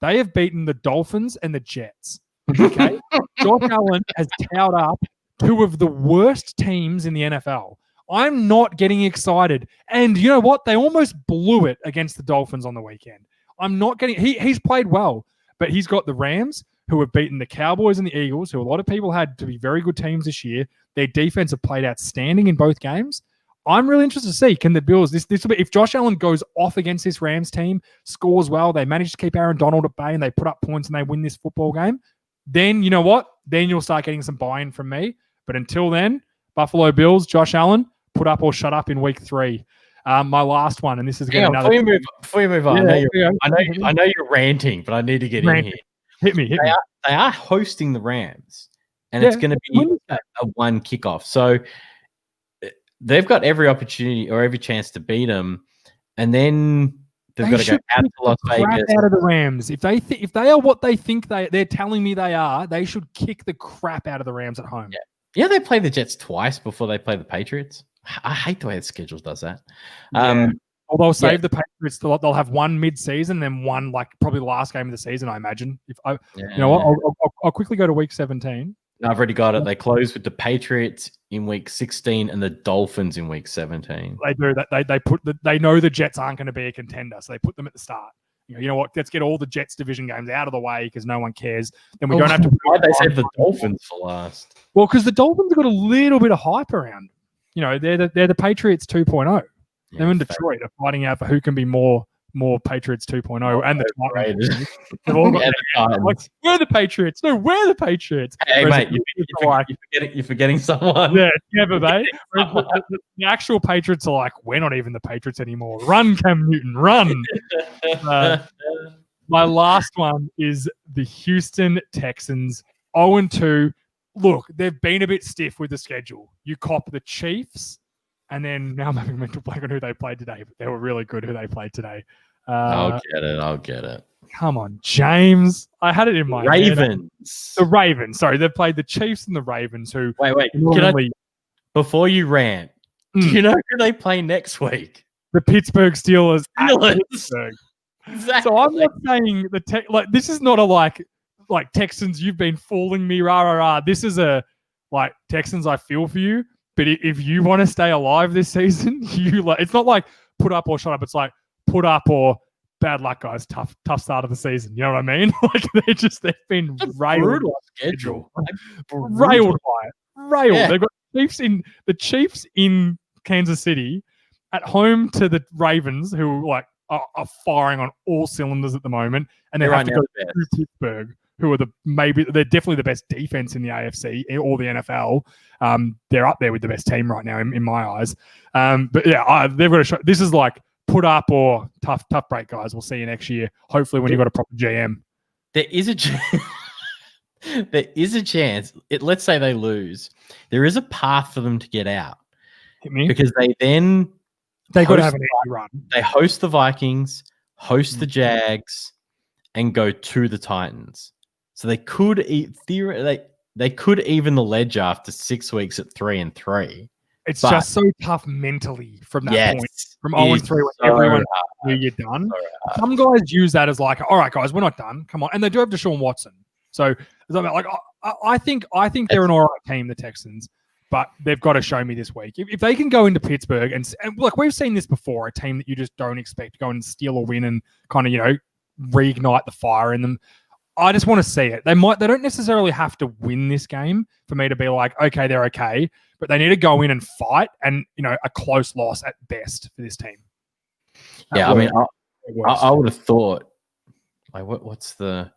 They have beaten the Dolphins and the Jets. Okay? Josh Allen has towed up 2 of the worst teams in the NFL. I'm not getting excited. And you know what? They almost blew it against the Dolphins on the weekend. I'm not getting... He's played well, but he's got the Rams, who have beaten the Cowboys and the Eagles, who a lot of people had to be very good teams this year. Their defense have played outstanding in both games. I'm really interested to see, can the Bills, this will be, if Josh Allen goes off against this Rams team, scores well, they manage to keep Aaron Donald at bay and they put up points and they win this football game, then you know what? Then you'll start getting some buy-in from me. But until then, Buffalo Bills, Josh Allen, put up or shut up in week 3. My last one, and this is getting another. Before you move on, I know you're ranting, but I need to get in here. Hit me. They are hosting the Rams, and it's going to be a 1 kickoff. So they've got every opportunity or every chance to beat them, and then they've got to go out to Las Vegas. Out of the Rams. If they are what they think they're telling me they are, they should kick the crap out of the Rams at home. Yeah, they play the Jets twice before they play the Patriots. I hate the way the schedule does that. Or they'll save the Patriots. They'll have one mid-season, then one probably the last game of the season. I imagine. You know what? I'll quickly go to week 17. No, I've already got it. They close with the Patriots in week 16 and the Dolphins in week 17. They do that. They know the Jets aren't going to be a contender, so they put them at the start. You know what? Let's get all the Jets division games out of the way because no one cares. Then we don't have to. Why they save the Dolphins for last? Well, because the Dolphins have got a little bit of hype around. They're the Patriots 2.0. Them in Detroit are fighting out for who can be more Patriots 2.0 and the Titans. They've all got we're the Patriots. No, we're the Patriots. Hey, mate, you're forgetting someone. Yeah, never, mate. The actual Patriots are like, we're not even the Patriots anymore. Run, Cam Newton, run. My last one is the Houston Texans, 0-2. Look, they've been a bit stiff with the schedule. You cop the Chiefs, and then now I'm having a mental blank on who they played today, but they were really good who they played today. I'll get it. Come on, James. I had it in my Ravens. Head. The Ravens. Sorry, they've played the Chiefs and the Ravens who... Wait. Before you rant, do you know who they play next week? The Pittsburgh Steelers. Pittsburgh. Exactly. So I'm not saying this is not a like Texans, you've been fooling me, rah, rah, rah. This is a Texans, I feel for you. But if you want to stay alive this season, it's not like put up or shut up. It's like put up or bad luck, guys. Tough start of the season. You know what I mean? They've been railed. Schedule. Railed by it. Railed. Yeah. They've got the Chiefs in Kansas City at home to the Ravens, who are firing on all cylinders at the moment, and they have to go to Pittsburgh, who are they're definitely the best defense in the AFC or the NFL. They're up there with the best team right now in my eyes. But yeah, they've got to show. This is like put up or tough break, guys. We'll see you next year. Hopefully, when you've got a proper GM. There is a chance. There is a chance. Let's say they lose. There is a path for them to get out. Hit me. Because they got to have an easy run. They host the Vikings, host the Jags, and go to the Titans. So they could they could even the ledge after 6 weeks at 3-3. It's just so tough mentally from that point. From 0-3 when everyone knew you're done. Some guys use that as like, all right, guys, we're not done. Come on. And they do have Deshaun Watson. So I think they're an all right team, the Texans, but they've got to show me this week. If they can go into Pittsburgh and look, we've seen this before, a team that you just don't expect to go and steal a win and kind of, reignite the fire in them. I just want to see it. They don't necessarily have to win this game for me to be like, okay, they're okay, but they need to go in and fight and, a close loss at best for this team. Yeah, I mean, I would have thought, what's the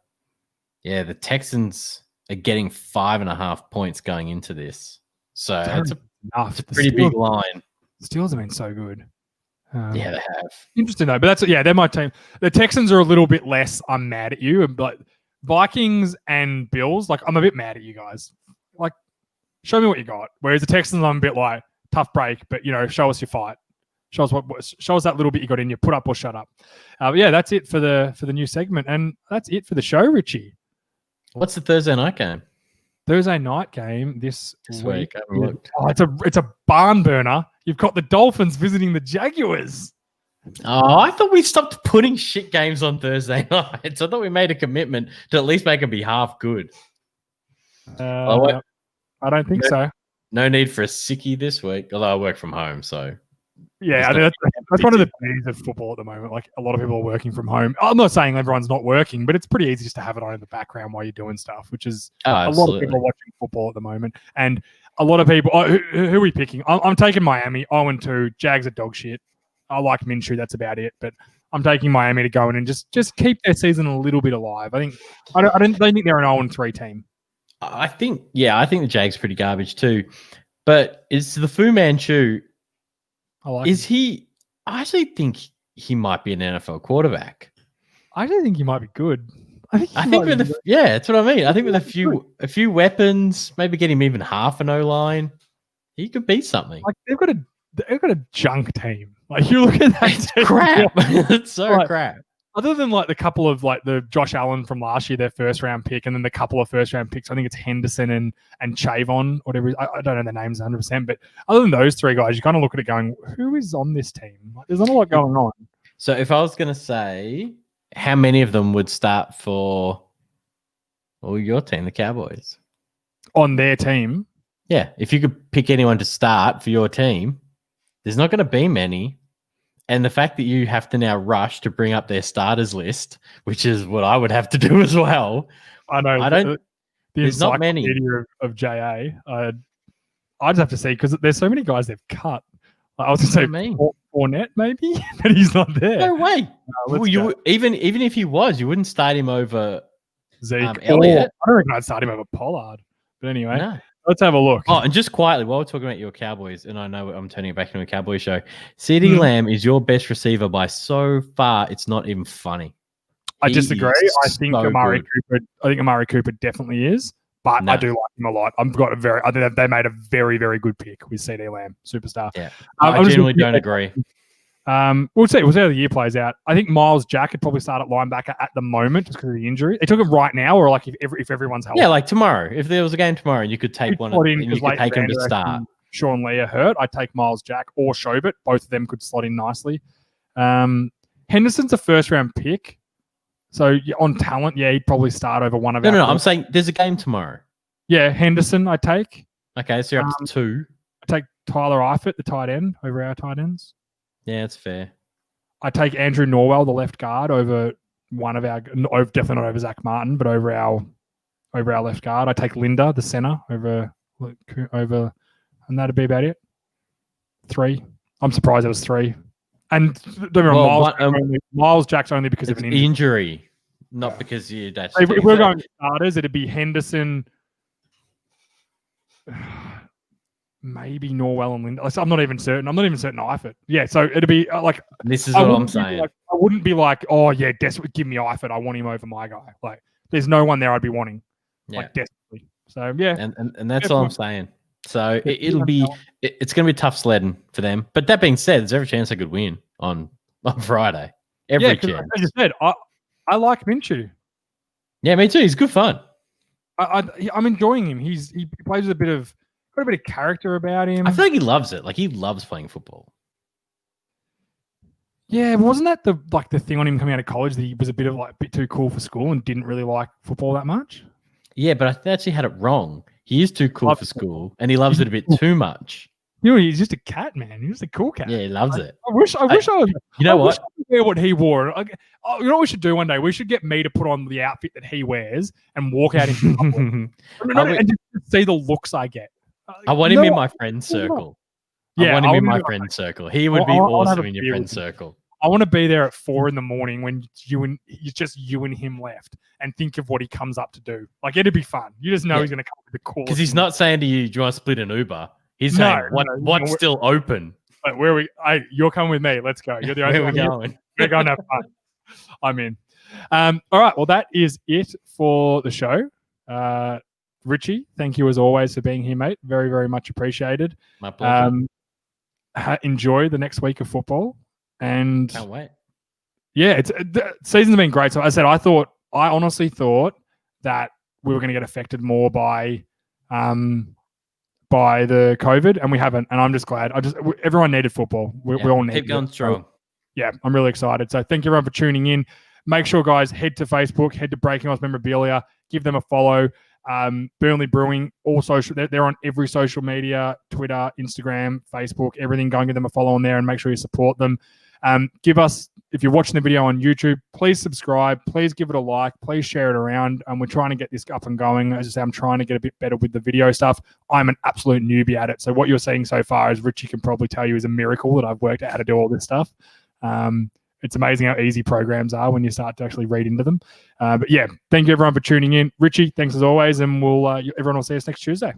Texans are getting 5.5 points going into this. So it's a pretty big line. The Steelers have been so good. They have. Interesting though, but they're my team. The Texans are a little bit less. I'm mad at you, but Vikings and Bills, I'm a bit mad at you guys. Show me what you got. Whereas the Texans, I'm a bit like tough break, but show us your fight. Show us that little bit you got in you. Put up or shut up. That's it for the new segment, and that's it for the show, Richie. What's the Thursday night game? Thursday night game this week. I haven't looked. It's a barn burner. You've got the Dolphins visiting the Jaguars. Oh, I thought we stopped putting shit games on Thursday nights. I thought we made a commitment to at least make them be half good. I don't think so. No need for a sickie this week, although I work from home, so... Yeah, that's one of the beauties of football at the moment. A lot of people are working from home. I'm not saying everyone's not working, but it's pretty easy just to have it on in the background while you're doing stuff, which is a lot of people are watching football at the moment. And a lot of people, who are we picking? I'm taking Miami, 0-2. Jags are dog shit. I like Minshew, that's about it. But I'm taking Miami to go in and just keep their season a little bit alive. I don't think they're an 0-3 team. I think the Jags pretty garbage too. But is the Fu Manchu? Is he? I actually think he might be an NFL quarterback. I actually think he might be good. I think that's what I mean. I think with a few weapons, maybe get him even half an O-line, he could be something. Like they've got a junk team. Like you look at that, it's crap. It's so crap. Other than like the couple of like the Josh Allen from last year, their first round pick, and then the couple of first round picks. I think it's Henderson and Chavon, whatever. I don't know the names 100%, but other than those three guys, you kind of look at it going, who is on this team? Like, there's not a lot going on. So if I was going to say, how many of them would start for your team, the Cowboys? On their team? Yeah. If you could pick anyone to start for your team, there's not going to be many. And the fact that you have to now rush to bring up their starters list, which is what I would have to do as well. I know. The there's not many of JA. I just have to see because there's so many guys they've cut. I was going to say Fournette maybe, but he's not there. No way. Even if he was, you wouldn't start him over Zeke. Elliott. I don't reckon I'd start him over Pollard. But anyway. No. Let's have a look. Oh, and just quietly, while we're talking about your Cowboys, and I know I'm turning it back into a Cowboys show, CeeDee Lamb is your best receiver by so far, it's not even funny. I disagree. I think Amari Cooper definitely is, but I do like him a lot. I think they made a very, very good pick with CeeDee Lamb, superstar. Yeah, I generally don't agree. We'll see. We'll see how the year plays out. I think Miles Jack could probably start at linebacker at the moment just because of the injury. They took him right now, or like if everyone's healthy. Yeah, like tomorrow. If there was a game tomorrow, and you could take one. You could take him to start. Sean Lee are hurt. I'd take Miles Jack or Schobert. Both of them could slot in nicely. Henderson's a first round pick, so on talent, he'd probably start over one of. No. I'm saying there's a game tomorrow. Yeah, Henderson. I take. Okay, so you're up to 2. I take Tyler Eifert, the tight end, over our tight ends. Yeah, it's fair. I take Andrew Norwell, the left guard, over one of our definitely not over Zach Martin, but over our left guard. I take Linda, the center, over, and that'd be about it. 3. I'm surprised it was 3. And don't get me wrong, Miles Jack's only because of an injury, not because you. If we're going starters, it'd be Henderson. Maybe Norwell and Linda. I'm not even certain. I'm not even certain Eifert. Yeah, so it'd be like. This is what I'm saying. I wouldn't be like, oh yeah, desperately give me Eifert. I want him over my guy. Like, there's no one there I'd be wanting. Like desperately. So yeah, and that's all I'm saying. So it's going to be tough sledding for them. But that being said, there's every chance they could win on Friday. Every chance. As you said, I like Minshew. Yeah, me too. He's good fun. I'm enjoying him. He plays with a bit of character about him. I feel like he loves it. Like he loves playing football. Yeah, but wasn't that the thing on him coming out of college that he was a bit too cool for school and didn't really like football that much? Yeah, but I actually had it wrong. He is too cool for school, and he loves it a bit too much. You know, he's just a cat, man. He's just a cool cat. Yeah, he loves it. I wish I was. You know what? I could wear what he wore. You know what we should do one day? We should get me to put on the outfit that he wears and walk out into public and just see the looks I get. I want him in my friend circle. Yeah, I want him in my friend circle. He would be awesome in your friend circle. I want to be there at 4 a.m. when it's just you and him left, and think of what he comes up to do. Like it'd be fun. You just know he's going to come with the call. Because he's not saying to you, "Do you want to split an Uber?" He's saying, "What's still open?" Like, you're coming with me. Let's go. You're the only one going. We're going to have fun. I'm in. All right. Well, that is it for the show. Richie, thank you as always for being here, mate. Very, very much appreciated. My pleasure. Enjoy the next week of football, and can't wait. Yeah, the season's been great. So I said, I honestly thought that we were going to get affected more by the COVID, and we haven't. And I'm just glad. Everyone needed football. We all need. Keep going strong. Yeah, I'm really excited. So thank you everyone for tuning in. Make sure, guys, head to Facebook, head to Breaking Odds Memorabilia, give them a follow. Burnley Brewing, all social. They're on every social media: Twitter, Instagram, Facebook, everything. Go and give them a follow on there, and make sure you support them. Give us, if you're watching the video on YouTube, please subscribe. Please give it a like. Please share it around. We're trying to get this up and going. As I say, I'm trying to get a bit better with the video stuff. I'm an absolute newbie at it. So what you're seeing so far, as Richie can probably tell you, is a miracle that I've worked out how to do all this stuff. it's amazing how easy programs are when you start to actually read into them. But yeah, thank you everyone for tuning in. Richie, thanks as always, and we'll everyone will see us next Tuesday.